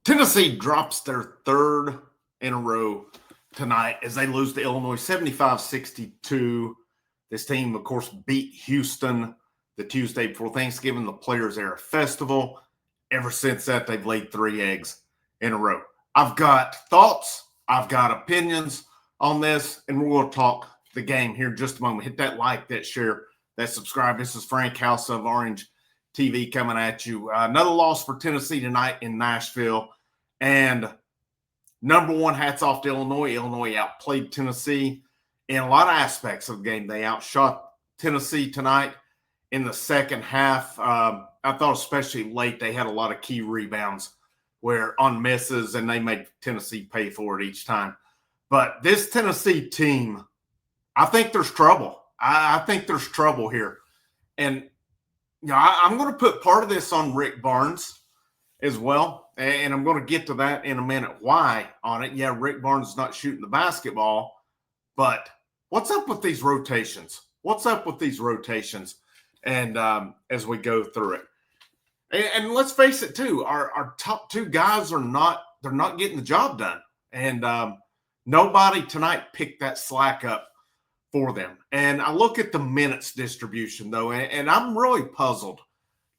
Tennessee drops their third in a row tonight as they lose to Illinois 75-62. This team, of course, beat Houston the Tuesday before Thanksgiving, the Players Era Festival. Ever since that, they've laid 3 eggs in a row. I've got thoughts. I've got opinions on this, and we're going to talk the game here in just a moment. Hit that like, that share, that subscribe. This is Frank, House of Orange TV, coming at you. Another loss for Tennessee tonight in Nashville. And number one, hats off to Illinois. Illinois outplayed Tennessee in a lot of aspects of the game. They outshot Tennessee tonight in the second half. I thought especially late they had a lot of key rebounds where on misses, and they made Tennessee pay for it each time. But this Tennessee team, I think there's trouble. I think there's trouble here. And I'm going to put part of this on Rick Barnes as well. And I'm going to get to that in a minute. Why on it? Yeah, Rick Barnes is not shooting the basketball. But what's up with these rotations? What's up with these rotations? And as we go through it. And let's face it, too, our top 2 guys they're not getting the job done. And nobody tonight picked that slack up for them. And I look at the minutes distribution, though, and I'm really puzzled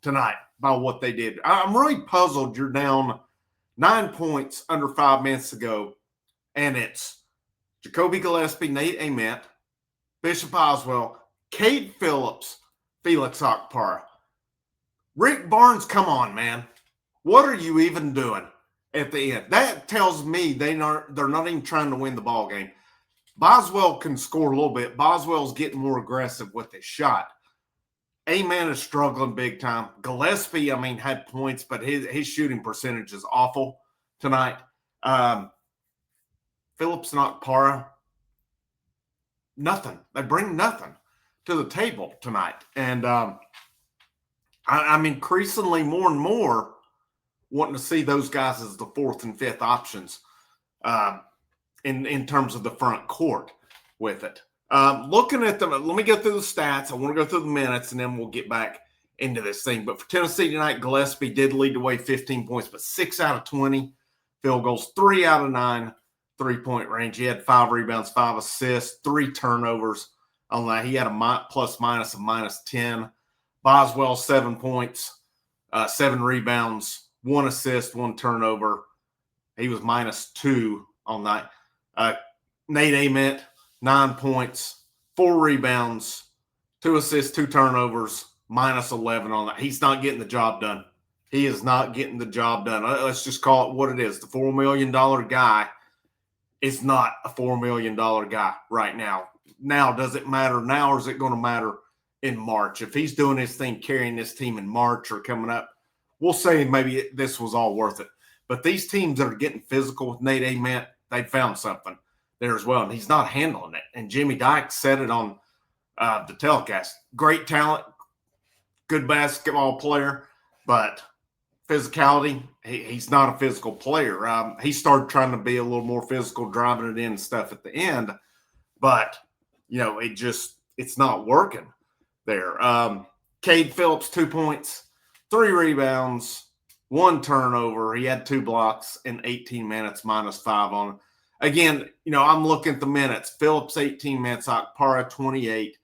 tonight by what they did. I'm really puzzled. You're down 9 points under 5 minutes to go, and it's Jacoby Gillespie, Nate Ament, Bishop Oswell, Cade Phillips, Felix Okpara. Rick Barnes, come on, man. What are you even doing at the end? That tells me they're not even trying to win the ball game. Boswell can score a little bit. Boswell's getting more aggressive with his shot. Ament is struggling big time. Gillespie, had points, but his shooting percentage is awful tonight. Phillips and Okpara, nothing. They bring nothing to the table tonight. And I'm increasingly more and more wanting to see those guys as the 4th and 5th options in terms of the front court with it. Looking at them, let me go through the stats. I want to go through the minutes, and then we'll get back into this thing. But for Tennessee tonight, Gillespie did lead the way, 15 points, but 6 out of 20 field goals, 3 out of 9 3-point range. He had 5 rebounds, 5 assists, 3 turnovers on that. He had a plus-minus of -10. Boswell, 7 points, 7 rebounds, 1 assist, 1 turnover. He was -2 on that. Nate Ament, 9 points, 4 rebounds, 2 assists, 2 turnovers, -11 on that. He's not getting the job done. He is not getting the job done. Let's just call it what it is. The $4 million guy is not a $4 million guy right now. Now, does it matter now, or is it going to matter in March? If he's doing his thing, carrying this team in March or coming up, we'll say maybe this was all worth it. But these teams that are getting physical with Nate Ament, they found something there as well, and he's not handling it. And Jimmy Dykes said it on the telecast. Great talent, good basketball player, but physicality, he's not a physical player. He started trying to be a little more physical, driving it in and stuff at the end, but it's not working there. Cade Phillips, 2 points, 3 rebounds, 1 turnover. He had 2 blocks in 18 minutes, -5 on it. Again, I'm looking at the minutes. Phillips, 18 minutes, Okpara, 28,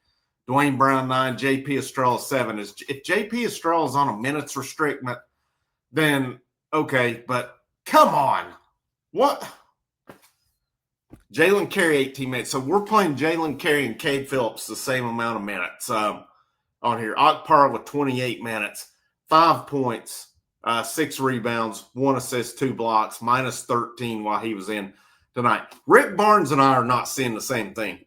Dwayne Brown, 9, J.P. Estrella, 7. If J.P. Estrella is on a minutes restriction, then okay, but come on. What? Jalen Carey, 18 minutes. So we're playing Jalen Carey and Cade Phillips the same amount of minutes on here. Okpara with 28 minutes, 5 points, 6 rebounds, 1 assist, 2 blocks, -13 while he was in tonight. Rick Barnes and I are not seeing the same thing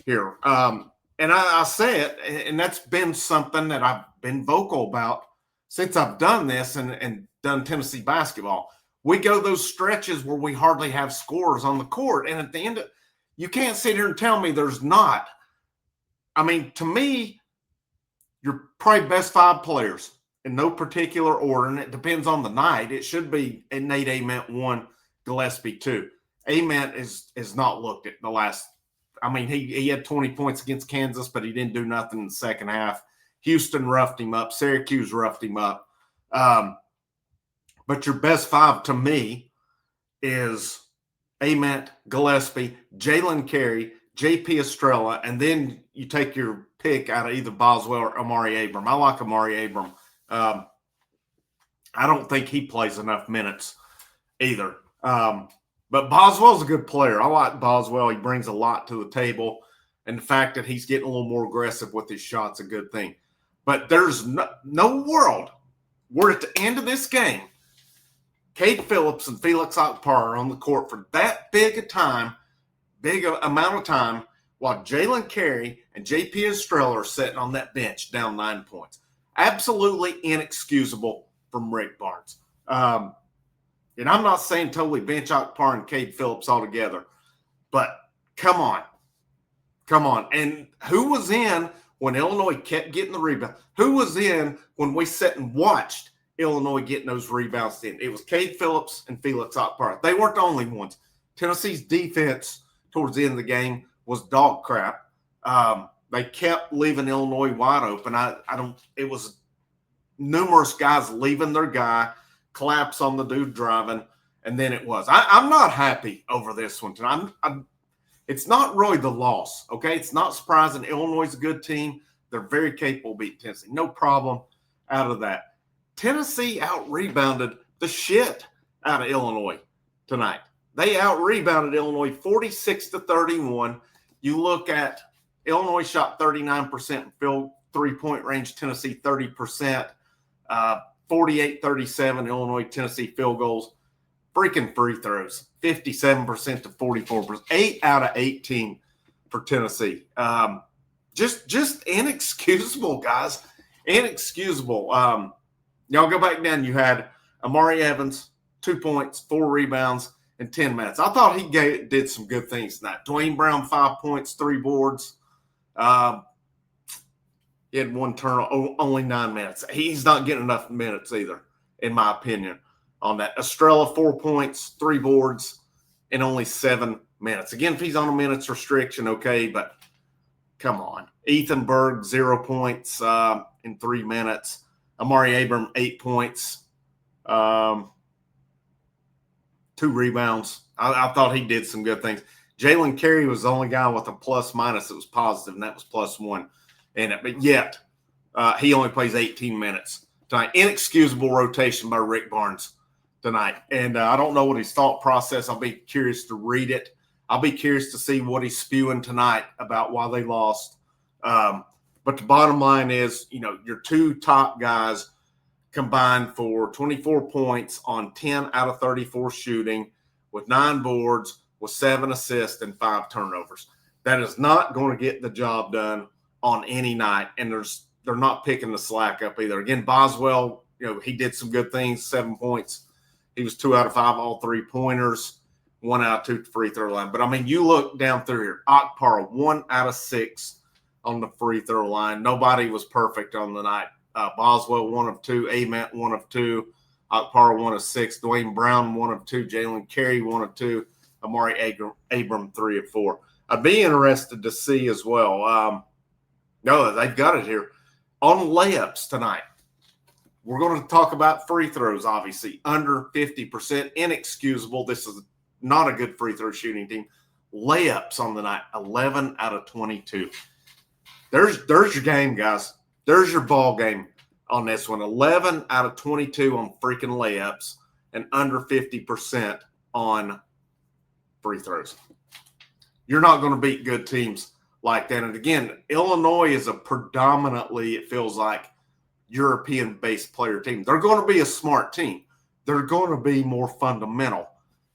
here. And I say it, and that's been something that I've been vocal about since I've done this and done Tennessee basketball. We go those stretches where we hardly have scores on the court, and at the end you can't sit here and tell me there's not. To me, your probably best 5 players in no particular order, and it depends on the night. It should be Nate Ament 1, Gillespie 2. Ament is not looked at the last. He had 20 points against Kansas, but he didn't do nothing in the second half. Houston roughed him up. Syracuse roughed him up. But your best five to me is Ament, Gillespie, Jalen Carey, J.P. Estrella, and then you take your pick out of either Boswell or Amari Abram. I like Amari Abram. I don't think he plays enough minutes either. But Boswell's a good player. I like Boswell. He brings a lot to the table. And the fact that he's getting a little more aggressive with his shots, a good thing. But there's no world where at the end of this game, Cade Phillips and Felix Outplays are on the court for that big amount of time, while Jalen Carey and J.P. Estrella are sitting on that bench down 9 points. Absolutely inexcusable from Rick Barnes. And I'm not saying totally bench Outplays and Cade Phillips altogether, but come on. And who was in when Illinois kept getting the rebound? Who was in when we sat and watched Illinois getting those rebounds in? It was Cade Phillips and Felix Outplays. They weren't the only ones. Tennessee's defense towards the end of the game was dog crap. They kept leaving Illinois wide open. It was numerous guys leaving their guy, collapse on the dude driving, and then it was. I'm not happy over this one tonight. It's not really the loss, okay? It's not surprising. Illinois is a good team. They're very capable of beating Tennessee. No problem out of that. Tennessee out-rebounded the shit out of Illinois tonight. They out-rebounded Illinois 46-31. You look at Illinois shot 39% in field three-point range, Tennessee 30%, 48-37 Illinois, Tennessee field goals. Freaking free throws, 57% to 44%, 8 out of 18 for Tennessee. Just inexcusable, guys. Inexcusable. Y'all go back down. You had Amari Evans, 2 points, 4 rebounds, and 10 minutes. I thought he did some good things tonight. Dwayne Brown, 5 points, 3 boards. He had 1 turnover, only 9 minutes. He's not getting enough minutes either, in my opinion, on that. Estrella, 4 points, 3 boards, and only 7 minutes. Again, if he's on a minutes restriction, okay, but come on. Ethan Berg, 0 points in 3 minutes. Amari Abram, 8 points, 2 rebounds. I thought he did some good things. Jalen Carey was the only guy with a plus-minus that was positive, and that was +1 in it. But yet, he only plays 18 minutes tonight. Inexcusable rotation by Rick Barnes tonight. And I don't know what his thought process. I'll be curious to read it. I'll be curious to see what he's spewing tonight about why they lost. But the bottom line is, your 2 top guys combined for 24 points on 10 out of 34 shooting with 9 boards, with 7 assists and 5 turnovers. That is not going to get the job done on any night, and they're not picking the slack up either. Again, Boswell, he did some good things, 7 points. He was 2 out of 5, all 3-pointers, 1 out of 2 free throw line. But, you look down through here. Outplays, 1 out of 6 on the free throw line. Nobody was perfect on the night. Boswell, 1 of 2. Ament, 1 of 2. Outplays, 1 of 6. Dwayne Brown, 1 of 2. Jalen Carey, 1 of 2. Amari Abram, 3 of 4. I'd be interested to see as well. No, they've got it here. On layups tonight, we're going to talk about free throws, obviously. Under 50%, inexcusable. This is not a good free throw shooting team. Layups on the night, 11 out of 22. There's your game, guys. There's your ball game on this one. 11 out of 22 on freaking layups and under 50% on free throws. You're not going to beat good teams like that. And again, Illinois is a predominantly, it feels like, European-based player team. They're going to be a smart team. They're going to be more fundamental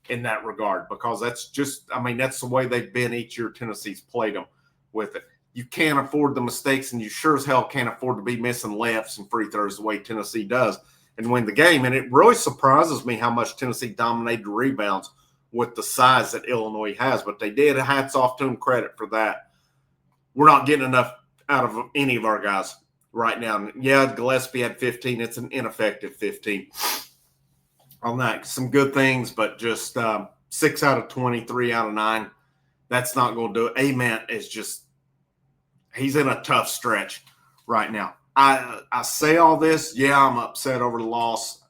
in that regard because that's just, that's the way they've been each year Tennessee's played them with it. You can't afford the mistakes, and you sure as hell can't afford to be missing layups and free throws the way Tennessee does and win the game. And it really surprises me how much Tennessee dominated the rebounds with the size that Illinois has. But they did. Hats off to them, credit for that. We're not getting enough out of any of our guys right now. Yeah, Gillespie had 15. It's an ineffective 15 on that. Some good things, but just 6 out of 20, 3 out of 9. That's not going to do it. Ament is just, he's in a tough stretch right now. I say all this. Yeah, I'm upset over the loss.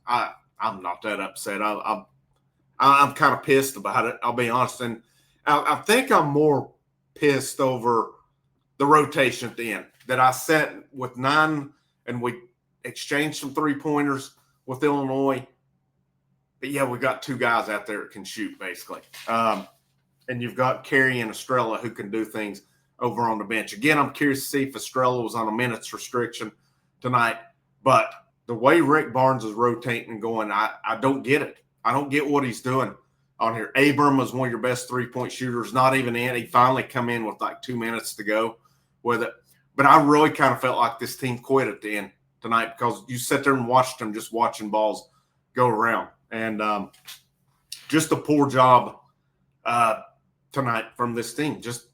I'm not that upset. I'm kind of pissed about it. I'll be honest, and I think I'm more pissed over the rotation at the end that I set with 9, and we exchanged some 3-pointers with Illinois. But yeah, we got 2 guys out there that can shoot basically, and you've got Carey and Estrella who can do things over on the bench. Again, I'm curious to see if Estrella was on a minutes restriction tonight, but the way Rick Barnes is rotating and going, I don't get it. I don't get what he's doing on here. Abram was one of your best 3-point shooters, not even in. He finally come in with like 2 minutes to go with it. But I really kind of felt like this team quit at the end tonight because you sat there and watched them just watching balls go around. And just a poor job tonight from this team. Just,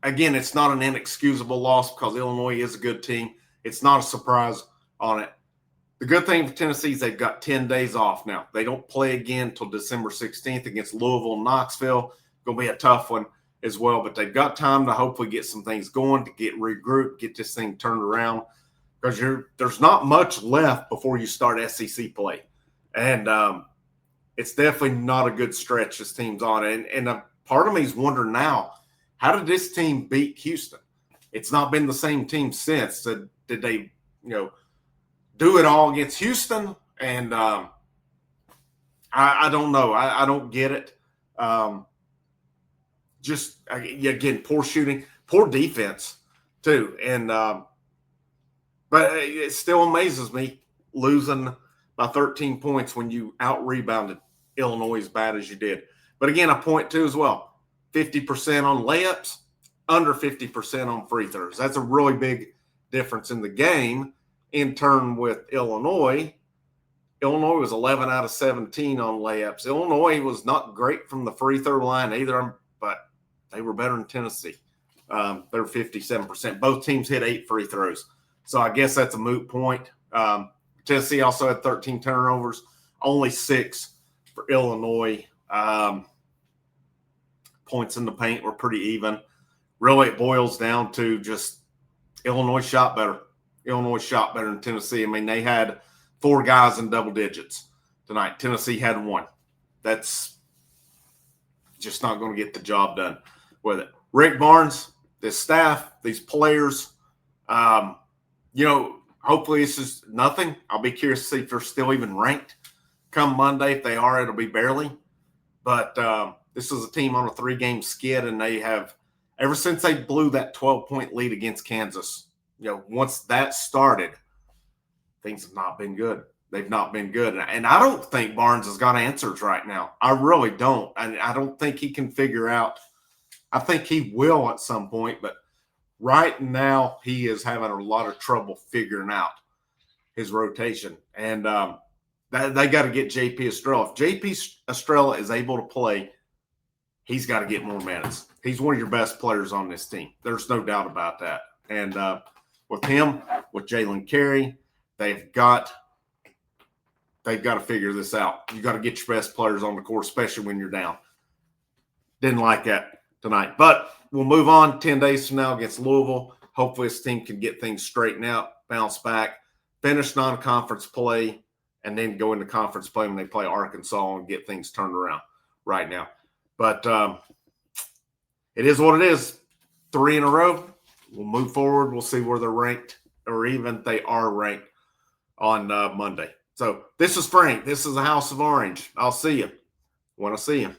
again, it's not an inexcusable loss because Illinois is a good team. It's not a surprise on it. The good thing for Tennessee is they've got 10 days off now. They don't play again until December 16th against Louisville and Knoxville. Going to be a tough one as well, but they've got time to hopefully get some things going, to get regrouped, get this thing turned around, because there's not much left before you start SEC play. And it's definitely not a good stretch this team's on. And a part of me is wondering now, how did this team beat Houston? It's not been the same team since. So did they, do it all against Houston? And I don't know. I don't get it. Just, again, poor shooting, poor defense too. And but it still amazes me losing by 13 points when you out-rebounded Illinois as bad as you did. But again, a point too as well. 50% on layups, under 50% on free throws. That's a really big difference in the game. In turn with Illinois, Illinois was 11 out of 17 on layups. Illinois was not great from the free throw line either, but they were better than Tennessee. They're 57%. Both teams hit 8 free throws. So I guess that's a moot point. Tennessee also had 13 turnovers, only 6 for Illinois. Points in the paint were pretty even. Really, it boils down to just Illinois shot better. Illinois shot better than Tennessee. I mean, they had 4 guys in double digits tonight. Tennessee had 1. That's just not going to get the job done with it. Rick Barnes, this staff, these players, hopefully this is nothing. I'll be curious to see if they're still even ranked come Monday. If they are, it'll be barely. But this is a team on a 3-game skid, and they have, ever since they blew that 12-point lead against Kansas, once that started, things have not been good. They've not been good. And I don't think Barnes has got answers right now. I really don't. And I don't think he can figure out. I think he will at some point, but right now he is having a lot of trouble figuring out his rotation. And they got to get J.P. Estrella. If J.P. Estrella is able to play, he's got to get more minutes. He's one of your best players on this team. There's no doubt about that. And with him, with Jalen Carey, they've got to figure this out. You got to get your best players on the court, especially when you're down. Didn't like that tonight. But we'll move on 10 days from now against Louisville. Hopefully this team can get things straightened out, bounce back, finish non-conference play, and then go into conference play when they play Arkansas and get things turned around right now. But it is what it is. 3 in a row. We'll move forward. We'll see where they're ranked, or even they are ranked on Monday. So this is Frank. This is the House of Orange. I'll see you. Want to see you.